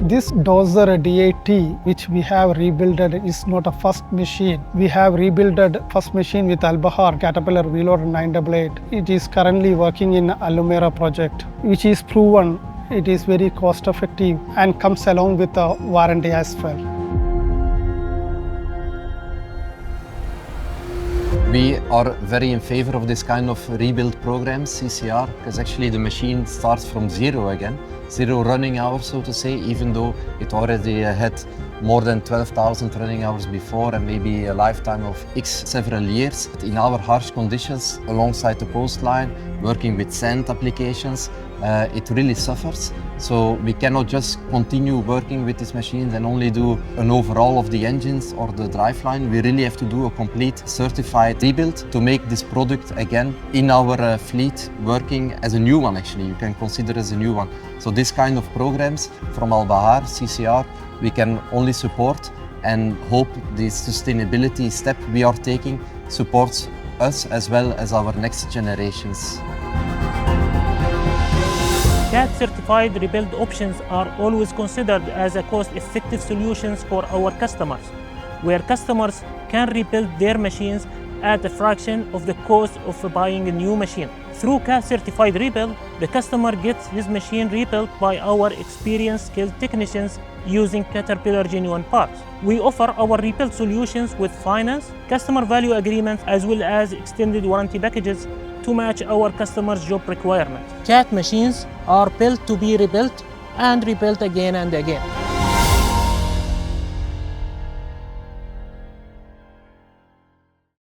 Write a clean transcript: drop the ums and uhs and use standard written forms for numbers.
This dozer DAT, which we have rebuilt, is not a first machine. We have rebuilt first machine with Al-Bahar Caterpillar Wheeloader 988. It is currently working in Alumera project, which is proven it is very cost effective and comes along with a warranty as well. We are very in favor of this kind of rebuild programs, CCR, because actually the machine starts from zero again, zero running hours, so to say, even though it already had more than 12,000 running hours before and maybe a lifetime of several years. In our harsh conditions, alongside the coastline, working with sand applications, it really suffers. So we cannot just continue working with these machines and only do an overhaul of the engines or the driveline. We really have to do a complete certified rebuild to make this product again in our fleet working as a new one. Actually, you can consider as a new one. So this kind of programs from Al-Bahar, CCR, we can only support and hope this sustainability step we are taking supports us as well as our next generations. CAT-certified rebuild options are always considered as a cost-effective solutions for our customers, where customers can rebuild their machines at a fraction of the cost of buying a new machine. Through CAT-certified rebuild, the customer gets his machine rebuilt by our experienced skilled technicians using Caterpillar genuine parts. We offer our rebuild solutions with finance, customer value agreements, as well as extended warranty packages to match our customers' job requirements. CAT machines are built to be rebuilt and rebuilt again and again.